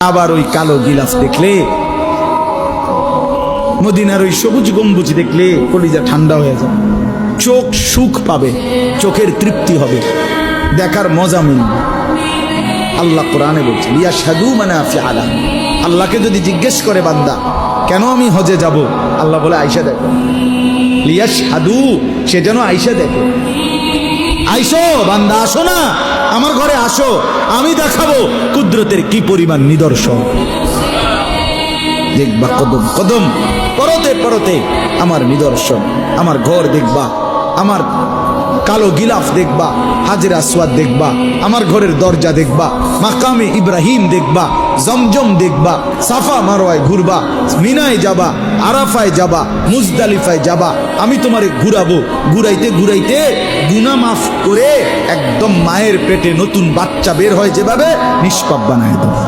আবার ওই কালো গিলাফ দেখলে, মদিনার ওই সবুজ গম্বুজ দেখলে কলিজা ঠান্ডা হয়ে যাবে, চোখ সুখ পাবে, চোখের তৃপ্তি হবে, দেখার মজা মিলবে। আল্লাহ কোরআনে বলছেন ইয়াশহাদু মানাফিআ লাহুম। আল্লাহকে যদি জিজ্ঞেস করে বান্দা কেন আমি হজে যাব, আল্লাহ বলে আয়েশা দেখো, লিয়াশহাদু, সে যেন আয়েশা দেখে। আইসো বান্দা, আসো না আমার ঘরে, আসো, আমি দেখাবো কুদরতের কি পরিমাণ নিদর্শন। দেখবা কদম কদম, পরতে পরতে আমার নিদর্শন, আমার ঘর দেখবা, আমার কালো গিলাফ দেখবা, হাজরে আসওয়াদ দেখবা, আমার ঘরের দরজা দেখবা, মাকামে ইব্রাহিম দেখবা, জমজম দেখবা, সাফা মারওয়ায় ঘুরবা, মিনায় যাবা, আরাফায় যাবা, মুজদালিফায় যাবা, আমি তোমারে ঘুরাবো, ঘুরাইতে ঘুরাইতে গুনাহ মাফ করে একদম মায়ের পেটে নতুন বাচ্চা বের হয় যেভাবে, নিষ্পাপ বানায় দেবো।